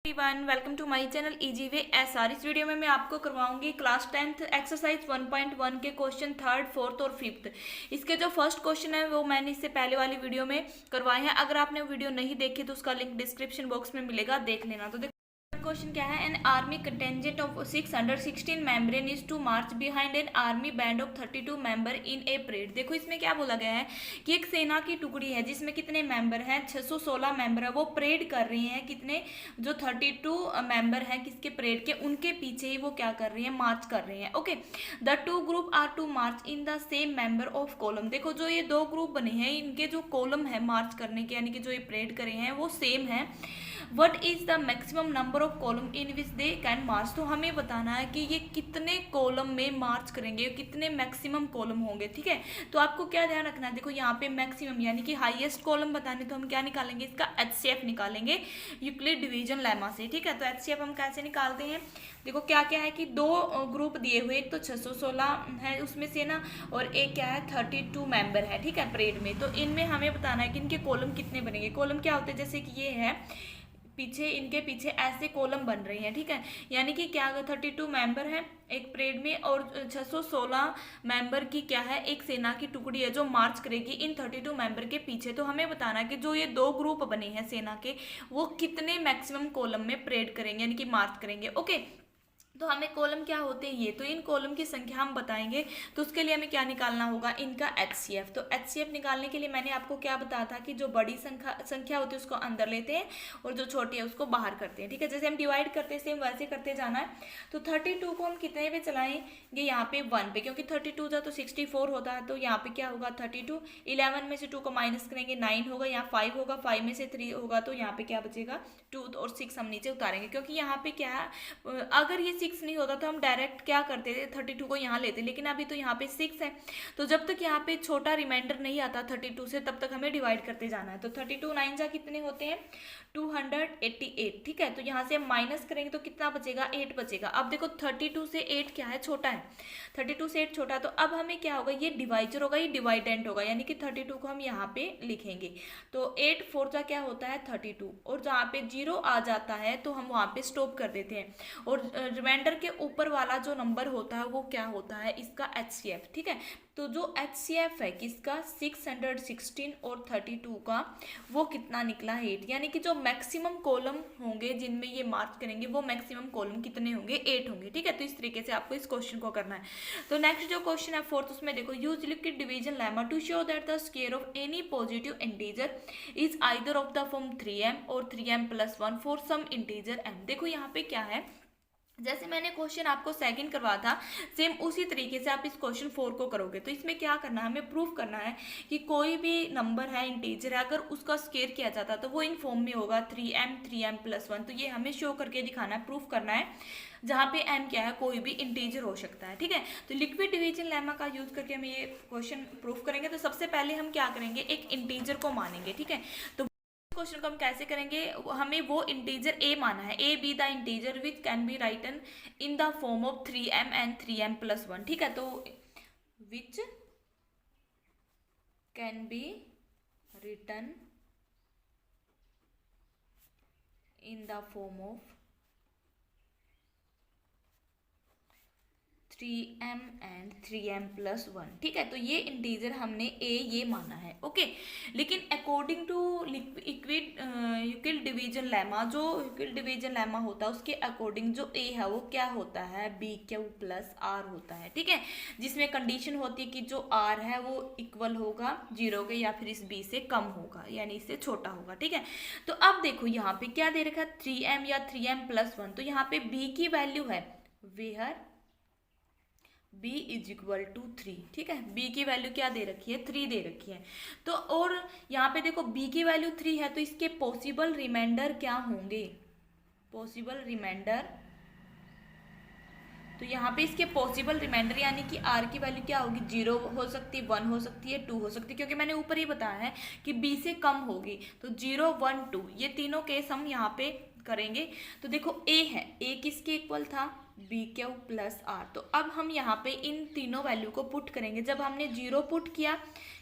Everyone, welcome to my channel easy way SR. इस video में मैं आपको करवाऊंगी क्लास 10th एक्सरसाइज 1.1 के क्वेश्चन थर्ड, फोर्थ और फिफ्थ। इसके जो फर्स्ट क्वेश्चन है वो मैंने इससे पहले वाली वीडियो में करवाए हैं। अगर आपने वीडियो नहीं देखी तो उसका लिंक डिस्क्रिप्शन बॉक्स में मिलेगा, देख लेना। तो क्वेश्चन क्या है, an army contingent of 616 members is to march behind an army band of 32 member in a parade. देखो इसमें क्या बोला गया है कि एक सेना की टुकड़ी है जिसमें कितने मेंबर हैं, 616 मेंबर है, वो परेड कर रही हैं। कितने, जो 32 मेंबर हैं किसके परेड के, उनके पीछे ही वो क्या कर रही है, मार्च कर रही है। Okay, the two group are two march in the same member of column. देखो जो ये दो ग्रुप बने हैं, इनके जो कॉलम है मार्च करने के, यानी कि जो ये परेड करे हैं वो सेम है। What is the maximum number of column in which they can march. तो हमें बताना है कि ये कितने कॉलम में मार्च करेंगे, कितने मैक्सिमम कॉलम होंगे। ठीक है, तो आपको क्या ध्यान रखना है, देखो यहाँ पे मैक्सिमम यानी कि हाईएस्ट कॉलम बताने, तो हम क्या निकालेंगे, इसका एचसीएफ निकालेंगे यूक्लिड डिवीजन लेमा से। ठीक है, तो एचसीएफ हम कैसे निकालते हैं, देखो क्या क्या है कि दो ग्रुप दिए हुए, एक तो 616 है उसमें से ना, और एक क्या है 32 मेंबर है। ठीक है, परेड में। तो इनमें हमें बताना है कि इनके कॉलम कितने बनेंगे। कॉलम क्या होते हैं, जैसे कि ये है पीछे, इनके पीछे ऐसे कॉलम बन रही हैं। ठीक है, यानी कि क्या 32 मेंबर हैं एक परेड में, और 616 मेंबर की क्या है, एक सेना की टुकड़ी है जो मार्च करेगी इन 32 मेंबर के पीछे। तो हमें बताना है कि जो ये दो ग्रुप बने हैं सेना के, वो कितने मैक्सिमम कॉलम में परेड करेंगे, यानी कि मार्च करेंगे। ओके, तो हमें कॉलम क्या होते हैं ये, तो इन कॉलम की संख्या हम बताएंगे। तो उसके लिए हमें क्या निकालना होगा, इनका एचसीएफ। तो एचसीएफ निकालने के लिए मैंने आपको क्या बताया था कि जो बड़ी संख्या होती है उसको अंदर लेते हैं और जो छोटी है उसको बाहर करते हैं। ठीक है, जैसे हम डिवाइड करते हैं सेम वैसे करते जाना है। तो 32 को हम कितने पे चलाएंगे, यहाँ पे 1 पे, क्योंकि 32 था तो 64 होता है। तो यहाँ पे क्या होगा 32, 11 में से 2 को माइनस करेंगे 9 होगा, यहाँ 5 होगा, 5 में से 3 होगा, तो यहाँ पे क्या बचेगा 2 और 6 हम नीचे उतारेंगे। क्योंकि यहाँ पे क्या है, अगर ये 6 नहीं होता तो हम डायरेक्ट क्या करते थे 32 को यहाँ लेते, लेकिन अभी तो यहाँ पे 6 है। तो जब तक यहाँ पे छोटा रिमाइंडर नहीं आता 32 से, तब तक हमें डिवाइड करते जाना है। तो 32 9 जा कितने होते हैं 288। ठीक है, तो यहाँ से हम माइनस करेंगे तो कितना बचेगा 8 बचेगा। अब देखो 32 से 8 क्या है, छोटा है, 32 से 8 छोटा है। तो अब हमें क्या होगा, ये डिवाइजर होगा, ये डिवाइडेंट होगा, यानी कि 32 को हम यहाँ पे लिखेंगे। तो 8 4 जा क्या होता है 32, और जहाँ पे 0 आ जाता है तो हम वहाँ पे स्टॉप कर देते हैं। और रिमाइंडर के ऊपर वाला जो नंबर होता है वो क्या होता है, इसका एचसीएफ। ठीक है, तो जो एचसीएफ है किसका 616 और 32 का, वो कितना निकला 8, यानी कि जो मैक्सिमम कॉलम होंगे जिनमें ये मार्च करेंगे वो मैक्सिमम कॉलम कितने होंगे 8 होंगे। ठीक है, तो इस तरीके से आपको इस क्वेश्चन को करना है। तो नेक्स्ट जो क्वेश्चन है फोर्थ, उसमें देखो, use Euclid division lemma to show that the square of any positive integer is either of the form 3m और 3m+1 for some integer m। देखो यहाँ पे क्या है, जैसे मैंने क्वेश्चन आपको सेकंड करवा था, सेम उसी तरीके से आप इस क्वेश्चन 4 को करोगे। तो इसमें क्या करना है, हमें प्रूफ करना है कि कोई भी नंबर है इंटीजर है, अगर उसका स्क्वायर किया जाता है तो वो इन फॉर्म में होगा 3m 3m+1। तो ये हमें शो करके दिखाना है, प्रूफ करना है, जहाँ पे m क्या है, कोई भी इंटीजर हो सकता है। ठीक है, तो लिक्विड डिवीजन लेमा का यूज करके हम ये क्वेश्चन प्रूफ करेंगे। तो सबसे पहले हम क्या करेंगे, एक इंटीजर को मानेंगे। ठीक है, तो क्वेश्चन को हम कैसे करेंगे, हमें वो इंटीजर a माना है, a be the integer which can be written in the form of 3m and 3m+1। ठीक है, तो which can be written in the form of 3m and 3m+1। ठीक है, तो ये इंटीजर हमने a ये माना है। ओके, लेकिन according to Euclid division lemma, जो यूक्लिड डिवीजन लेमा होता है उसके अकॉर्डिंग जो a है वो क्या होता है, bq+r होता है। ठीक है, जिसमें कंडीशन होती है कि जो r है वो इक्वल होगा 0 के, या फिर इस b से कम होगा, यानी इससे छोटा होगा। ठीक है, तो अब देखो यहाँ पे क्या दे रखा है 3m या 3m+1। तो यहाँ पे b की वैल्यू है वेयर b = 3। ठीक है, b की वैल्यू क्या दे रखी है 3 दे रखी है। तो और यहाँ पे देखो b की वैल्यू 3 है, तो इसके पॉसिबल रिमाइंडर क्या होंगे, पॉसिबल रिमाइंडर, तो यहाँ पे इसके पॉसिबल रिमाइंडर यानी कि r की वैल्यू क्या होगी, 0 हो सकती है, 1 हो सकती है, 2 हो सकती है, क्योंकि मैंने ऊपर ही बताया है कि b से कम होगी। तो 0 1 2 ये तीनों केस हम यहाँ पे करेंगे। तो देखो a है, a किसके इक्वल था bq+r। तो अब हम यहाँ पे इन तीनों वैल्यू को पुट करेंगे। जब हमने 0 पुट किया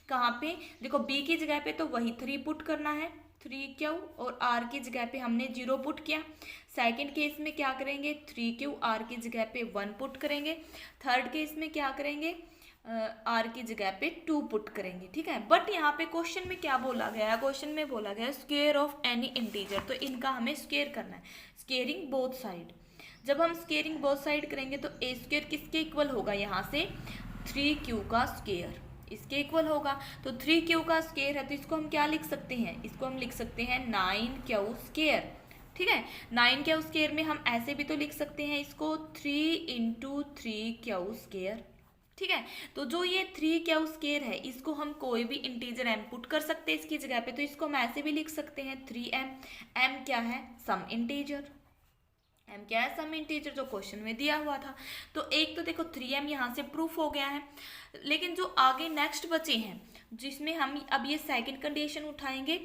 कहाँ पे, देखो b की जगह पे तो वही 3 पुट करना है, 3Q और R की जगह पे हमने 0 पुट किया। सेकंड केस में क्या करेंगे, 3Q R की जगह पे 1 पुट करेंगे। थर्ड केस में क्या करेंगे, R की जगह पे 2 पुट करेंगे, ठीक है। बट यहाँ पे क्वेश्चन में क्या बोला गया है, क्वेश्चन में बोला गया है स्क्वायर ऑफ एनी इंटीजर, तो इनका हमें स्क्वायर करना है, स्क्वेयरिंग बोथ साइड। जब हम स्क्वेयरिंग बोथ साइड करेंगे तो ए स्क्वायर किसके इक्वल होगा, यहाँ से 3Q का स्क्वायर इसके इक्वल होगा। तो 3Q का स्क्वायर है तो इसको हम क्या लिख सकते हैं, इसको हम लिख सकते हैं 9Q स्क्वायर, ठीक है। 9Q स्क्वायर में हम ऐसे भी तो लिख सकते हैं इसको 3 × 3Q स्क्वायर, ठीक है। तो जो ये 3Q स्क्वायर है इसको हम कोई भी इंटीजर m पुट कर सकते हैं इसकी जगह पे, तो इसको हम ऐसे भी लिख सकते हैं 3m। m क्या है, सम इंटीजर, m क्या है, सम इंटीजर जो क्वेश्चन में दिया हुआ था। तो एक तो देखो 3m यहाँ से प्रूफ हो गया है, लेकिन जो आगे नेक्स्ट बचे हैं जिसमें हम अब ये सेकंड कंडीशन उठाएंगे,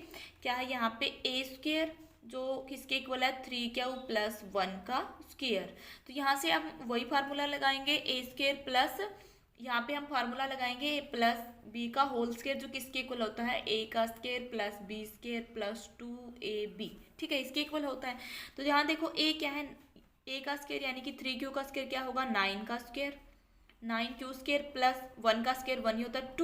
क्या है यहाँ पे a स्क्वायर जो किसके इक्वल है 3Q + 1 का स्क्वायर। तो यहाँ से हम वही फार्मूला लगाएंगे a स्क्वायर प्लस, यहाँ पे हम फार्मूला लगाएंगे a प्लस b का होल स्क्वायर जो किसके इक्वल होता है a का square plus b square plus 2ab, ठीक है, इसके इक्वल होता है। तो यहाँ देखो a क्या है, a का स्क्वायर यानी कि 3Q का स्क्वायर क्या होगा 9 का स्क्वायर, 9Q स्क्वायर प्लस 1 का स्क्वायर 1 ही होता है,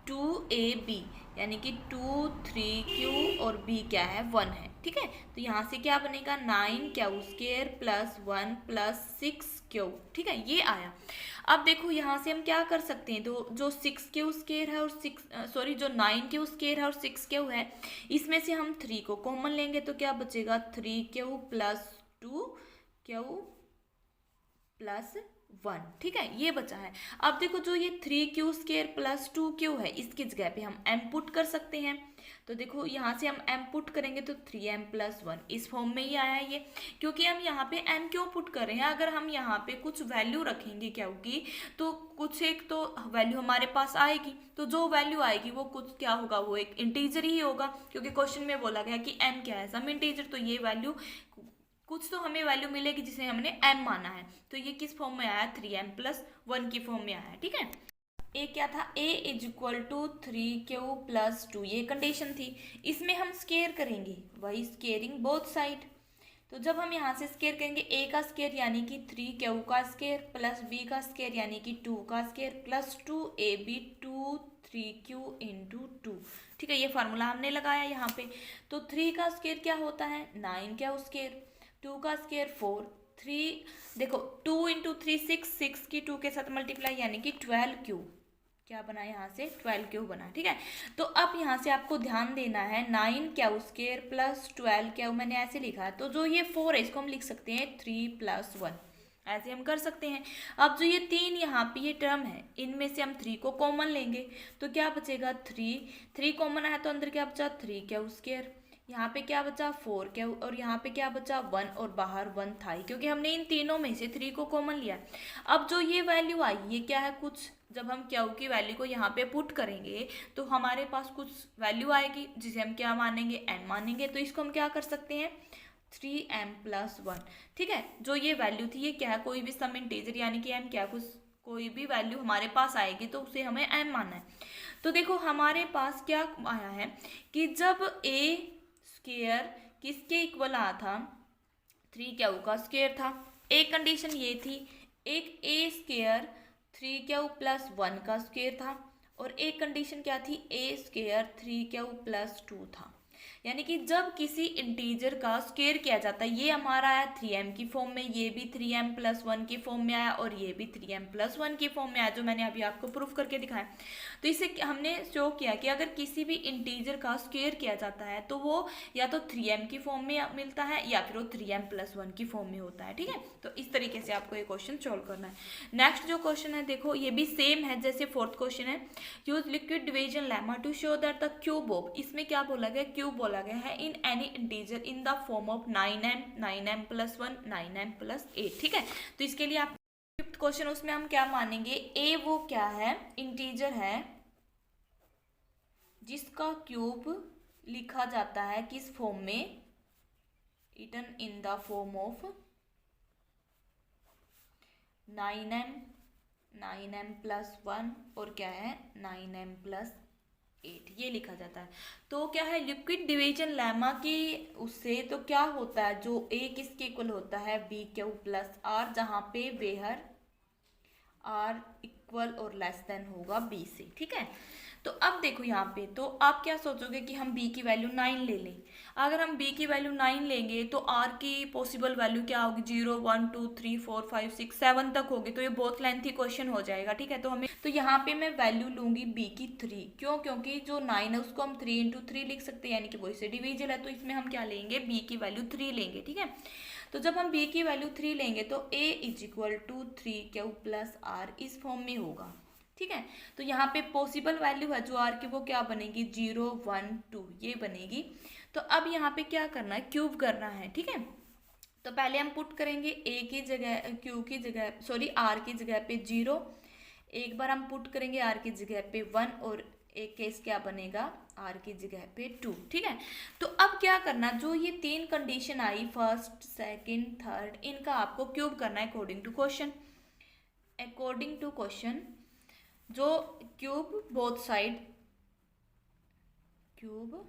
2ab यानी कि 2 3Q और b क्या है 1 है, ठीक है। तो यहाँ से क्या बनेगा 9Q square plus 1 plus 6Q, ठीक है, ये आया। अब देखो यहाँ से हम क्या कर सकते हैं, तो जो 6Q स्क्वायर है और जो 9Q स्क्वायर है और 6Q है, इसमें से हम 3 को कॉमन लेंगे तो क्या बचेगा 3Q + 2Q + 1, ठीक है, ये बचा है। अब देखो जो ये 3Q स्क्वायर प्लस 2Q है इसकी जगह पे हम m पुट कर सकते हैं। तो देखो यहाँ से हम m पुट करेंगे तो 3m + 1 इस फॉर्म में ही आया है ये, क्योंकि हम यहाँ पे m क्यों पुट कर रहे हैं, अगर हम यहाँ पे कुछ वैल्यू रखेंगे क्या होगी, तो कुछ एक तो वैल्यू हमारे पास आएगी, तो जो वैल्यू आएगी वो कुछ क्या होगा, वो एक इंटीजर ही होगा, क्योंकि क्वेश्चन में बोला गया कि m क्या है, सम इंटीजर, तो ये वैल्यू कुछ तो हमें वैल्यू मिलेगी जिसे हमने m माना है। तो ये किस फॉर्म में आया, 3m + 1 की फॉर्म में आया, ठीक है। a क्या था, a = 3Q + 2, ये कंडीशन थी। इसमें हम स्क्वायर करेंगे, वही स्क्वेयरिंग बोथ साइड। तो जब हम यहाँ से स्क्वायर करेंगे a का स्क्वायर यानी कि 3Q का स्क्वायर प्लस b का स्क्वायर यानी कि 2 का स्क्वायर प्लस 2ab 2 3Q × 2, ठीक है, ये फार्मूला हमने लगाया यहाँ पे। तो 3 का स्क्वायर क्या होता है 9Q स्क्वायर, 2 का स्क्वायर 4, 3 देखो 2 × 3 6 की 2 के साथ मल्टीप्लाई यानी कि 12Q, क्या बना यहाँ से 12Q बना, ठीक है। तो अब यहाँ से आपको ध्यान देना है 9Q स्क्वायर प्लस 12Q मैंने ऐसे लिखा है, तो जो ये 4 है इसको हम लिख सकते हैं 3 + 1, ऐसे हम कर सकते हैं। अब जो ये 3 यहाँ पे ये टर्म है इनमें से हम 3 को कॉमन लेंगे तो क्या बचेगा 3 कॉमन है तो अंदर क्या बचा 3Q स्क्वायर, यहाँ पे क्या बचा 4Q और यहाँ पे क्या बचा 1 और बाहर 1 था ही, क्योंकि हमने इन तीनों में से 3 को कॉमन लिया। अब जो ये वैल्यू आई ये क्या है, कुछ जब हम Q की वैल्यू को यहाँ पे पुट करेंगे तो हमारे पास कुछ वैल्यू आएगी जिसे हम क्या मानेंगे m मानेंगे, तो इसको हम क्या कर सकते हैं 3m + 1, ठीक है। जो ये वैल्यू थी ये क्या है, कोई भी सम इंटीजर यानी कि m क्या कुछ कोई भी वैल्यू हमारे पास आएगी तो उसे हमें m मानना है। तो देखो हमारे पास क्या आया है कि जब a स्क्वायर किसके इक्वल आया था 3Q का स्क्वायर था, एक कंडीशन ये थी, एक a स्क्वायर 3Q + 1 का स्क्वायर था और एक कंडीशन क्या थी a स्क्वायर 3Q + 2 था। यानी कि जब किसी इंटीजर का स्क्वायर किया जाता है, ये हमारा आया 3m की फॉर्म में, ये भी 3m + 1 की फॉर्म में आया और ये भी 3m + 1 की फॉर्म में आया, जो मैंने अभी आपको प्रूफ करके दिखाया। तो इसे हमने शो किया कि अगर किसी भी इंटीजर का स्क्वायर किया जाता है तो वो या तो 3m की फॉर्म में मिलता है या फिर वो 3m + 1 की फॉर्म में होता है, ठीक है। तो इस तरीके से आपको ये क्वेश्चन सॉल्व करना है। नेक्स्ट जो क्वेश्चन है देखो ये भी सेम है जैसे फोर्थ क्वेश्चन है, यूज लिक्विड division lemma to show that the cube of, इसमें क्या बोला गया क्यूब बोला गया है in any integer in the form of 9m + 1 9m + 8, ठीक है। तो इसके लिए आप फिफ्थ क्वेश्चन उसमें हम क्या मानेंगे, a वो क्या है इंटीजर है जिसका क्यूब लिखा जाता है किस फॉर्म में, written in the form of 9m + 1 और क्या है 9m + 8 ये लिखा जाता है। तो क्या है लिक्विड डिवीजन लेमा की उससे तो क्या होता है, जो ए किसके इक्वल होता है, बी क्यू प्लस आर, जहाँ पे बेहर आर इक्वल और लेस देन होगा बी से। ठीक है, तो अब देखो यहाँ पे तो आप क्या सोचोगे कि हम b की वैल्यू 9 ले लें। अगर हम b की वैल्यू 9 लेंगे तो r की पॉसिबल वैल्यू क्या होगी, 0 1 2 3 4 5 6 7 तक होगी, तो ये बहुत लेंथी क्वेश्चन हो जाएगा। ठीक है, तो हमें तो यहाँ पे मैं वैल्यू लूंगी b की 3, क्यों, क्योंकि जो 9 है उसको हम 3 इंटू 3 लिख सकते हैं, यानी कि वो इससे डिविजिबल है, तो इसमें हम क्या लेंगे, b की वैल्यू 3 लेंगे। ठीक है, तो जब हम b की वैल्यू 3 लेंगे तो a is equal to 3q plus r इस फॉर्म में होगा। ठीक है, तो यहाँ पे पॉसिबल वैल्यू है जो आर की, वो क्या बनेगी, 0 1 2 ये बनेगी। तो अब यहाँ पे क्या करना है, क्यूब करना है। ठीक है, तो पहले हम पुट करेंगे a की जगह q की जगह सॉरी r की जगह पे 0, एक बार हम पुट करेंगे r की जगह पे 1 और एक केस क्या बनेगा r की जगह पे 2। ठीक है, तो अब क्या करना, जो ये 3 कंडीशन आई फर्स्ट सेकंड थर्ड, इनका आपको क्यूब करना है according to question. According to question जो cube both side, cube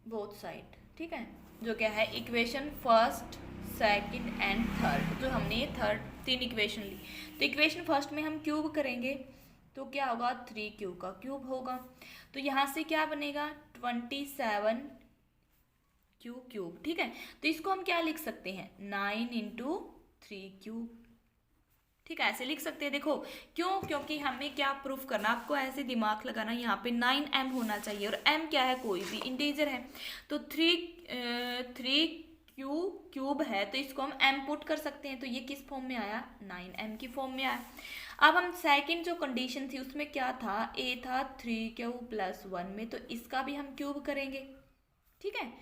both side, ठीक है, जो क्या है equation first second and third, जो हमने ये थर्ड 3 इक्वेशन ली, तो इक्वेशन फर्स्ट में हम क्यूब करेंगे तो क्या होगा, 3q का क्यूब होगा। तो यहाँ से क्या बनेगा, 27q क्यूब। ठीक है, तो इसको हम क्या लिख सकते हैं, 9 इंटू 3q। ठीक है, ऐसे लिख सकते हैं। देखो क्यों, क्योंकि हमें क्या प्रूफ करना, आपको ऐसे दिमाग लगाना, यहाँ पे 9m होना चाहिए और m क्या है, कोई भी इंटीजर है, तो 3q क्यूब है, तो इसको हम m पुट कर सकते हैं, तो ये किस फॉर्म में आया, 9m की फॉर्म में आया। अब हम सेकंड जो कंडीशन थी उसमें क्या था, a था 3q प्लस 1 में, तो इसका भी हम क्यूब करेंगे। ठीक है,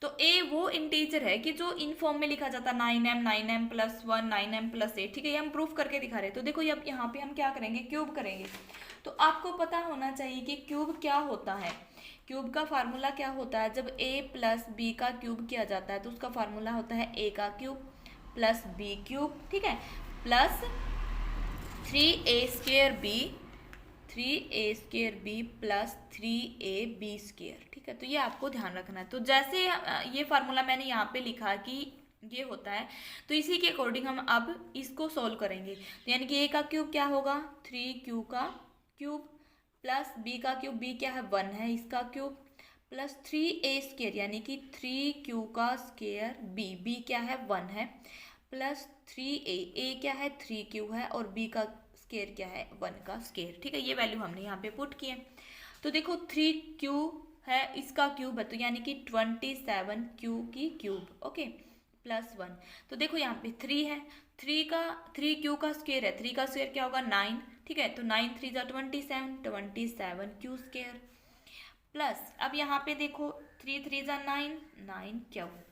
तो a वो इंटीजर है कि जो इन फॉर्म में लिखा जाता 9m प्लस 1 9m प्लस 8। ठीक है, ये हम प्रूफ करके दिखा रहे हैं। तो देखो अब यहाँ पे हम क्या करेंगे, क्यूब करेंगे। तो आपको पता होना चाहिए कि क्यूब क्या होता है, क्यूब का फार्मूला क्या होता है, जब a प्लस बी का क्यूब किया जाता है तो उसका फार्मूला होता है a का क्यूब प्लस b क्यूब। ठीक है, प्लस 3a² प्लस 3ab²। ठीक है, तो ये आपको ध्यान रखना है। तो जैसे ये फार्मूला मैंने यहाँ पे लिखा कि ये होता है, तो इसी के अकॉर्डिंग हम अब इसको सोल्व करेंगे। तो यानी कि a का क्यूब क्या होगा, 3q का क्यूब प्लस b का क्यूब, b क्या है 1 है, इसका क्यूब प्लस 3a² यानी कि 3q का स्क्वायर, b क्या है 1 है, प्लस 3a क्या है 3q है और b का स्क्वायर क्या है 1 का स्क्वायर। ठीक है, ये वैल्यू हमने यहाँ पे पुट की है। तो देखो 3q है, इसका क्यूब है, तो यानी कि 27q की क्यूब, ओके, प्लस 1। तो देखो यहाँ पे 3 है, 3q का स्क्वायर है, 3 का स्क्वायर क्या होगा 9। ठीक है, तो 9 3 जा 27q स्क्वायर प्लस, अब यहाँ पे देखो 3 3 जा 9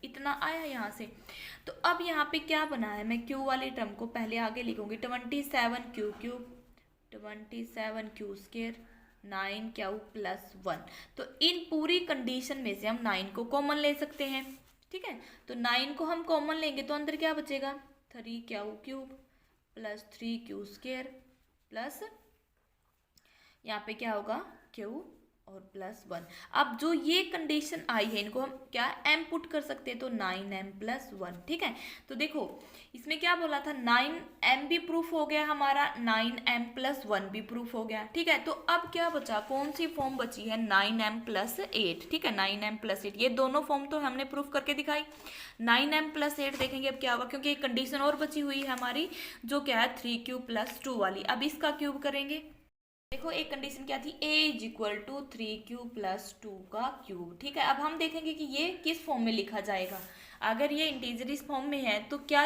इतना आया यहाँ से। तो अब यहाँ पे क्या बना है, मैं q वाले टर्म को पहले आगे लिखूंगी, 27q cube 27q square 9q plus 1। तो इन पूरी कंडीशन में से हम 9 को कॉमन ले सकते हैं। ठीक है, तो 9 को हम कॉमन लेंगे तो अंदर क्या बचेगा, 3q cube plus 3q square plus यहाँ पे क्या होगा q और प्लस 1। अब जो ये कंडीशन आई है इनको हम क्या m पुट कर सकते हैं, तो 9m प्लस 1। ठीक है, तो देखो इसमें क्या बोला था, 9m भी प्रूफ हो गया हमारा, 9m प्लस 1 भी प्रूफ हो गया। ठीक है, तो अब क्या बचा, कौन सी फॉर्म बची है, 9m प्लस 8। ठीक है, 9m प्लस 8, ये दोनों फॉर्म तो हमने प्रूफ करके दिखाई। 9m प्लस 8 देखेंगे अब क्या होगा, क्योंकि एक कंडीशन और बची हुई है हमारी, जो क्या है 3q प्लस 2 वाली। अब इसका क्यूब करेंगे। देखो एक कंडीशन क्या थी, a is equal to 3q plus 2 का क्यूब। ठीक है, अब हम देखेंगे कि ये किस फॉर्म में लिखा जाएगा। अगर ये इंटीजर इस फॉर्म में है तो क्या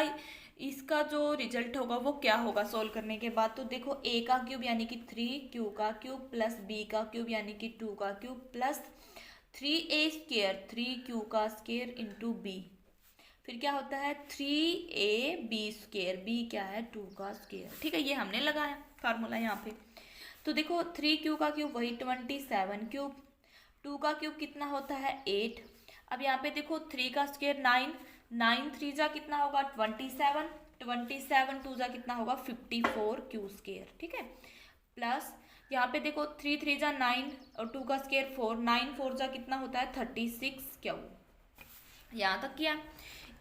इसका जो रिजल्ट होगा वो क्या होगा सोल्व करने के बाद। तो देखो a का क्यूब यानी कि 3q का क्यूब प्लस b का क्यूब यानी कि 2 का क्यूब प्लस 3a² 3q का स्क्वायर इंटू b, फिर क्या होता है 3ab², b क्या है 2 का स्क्वायर। ठीक है, ये हमने लगाया फार्मूला यहाँ पे। तो देखो 3q का क्यूब वही 27 क्यूब, 2 का क्यूब कितना होता है 8। अब यहाँ पे देखो 3 का स्क्वायर 9 3 जा कितना होगा 27 2 जा कितना होगा 54q स्क्वायर। ठीक है, प्लस यहाँ पे देखो 3 3 जा 9 और 2 का स्क्वायर 4, 9 4 जा कितना होता है 36 क्यू। यहाँ तक किया।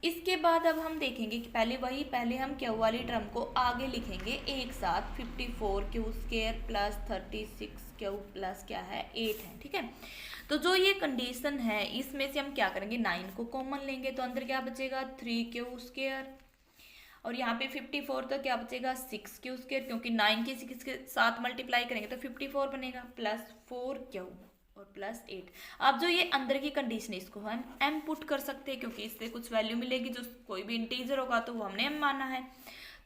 इसके बाद अब हम देखेंगे कि पहले हम क्यू वाली टर्म को आगे लिखेंगे एक साथ, 54 Q square plus 36 Q plus क्या है 8 है, ठीक है। तो जो ये कंडीशन है इसमें से हम क्या करेंगे, 9 को कॉमन लेंगे तो अंदर क्या बचेगा 3 क्यू स्क्वायर, और यहाँ पे 54 तो क्या बचेगा 6 क्यू स्क्वायर, क्योंकि 9 के 6 के साथ मल्टीप्लाई करेंगे तो 54 बनेगा, प्लस 4 क्यू और प्लस 8। अब जो ये अंदर की कंडीशन है इसको हम m पुट कर सकते हैं, क्योंकि इससे कुछ वैल्यू मिलेगी, जो कोई भी इंटीजर होगा तो वो हमने m माना है।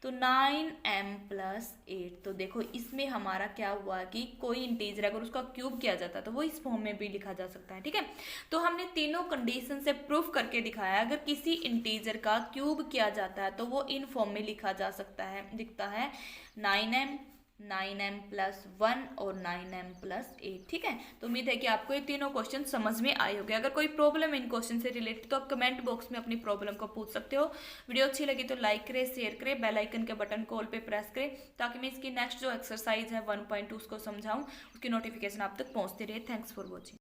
तो 9m प्लस 8, तो देखो इसमें हमारा क्या हुआ कि कोई इंटीजर अगर उसका क्यूब किया जाता है तो वो इस फॉर्म में भी लिखा जा सकता है, ठीक है। तो हमने तीनों कंडीशन से प्रूफ करके दिखाया अगर किसी इंटीजर का क्यूब किया जाता है तो वो इन फॉर्म में लिखा जा सकता है, दिखता है 9m प्लस 1 और 9m प्लस 8, ठीक है। तो उम्मीद है कि आपको ये तीनों क्वेश्चन समझ में आए होंगे। अगर कोई प्रॉब्लम इन क्वेश्चन से रिलेटेड तो आप कमेंट बॉक्स में अपनी प्रॉब्लम को पूछ सकते हो। वीडियो अच्छी लगी तो लाइक करें, शेयर करें, बेल आइकन के बटन को ऑल पे प्रेस करें, ताकि मैं इसकी नेक्स्ट जो एक्सरसाइज है 1.2 उसको समझाऊँ, उसकी नोटिफिकेशन आप तक पहुँचती रहे। Thanks for watching.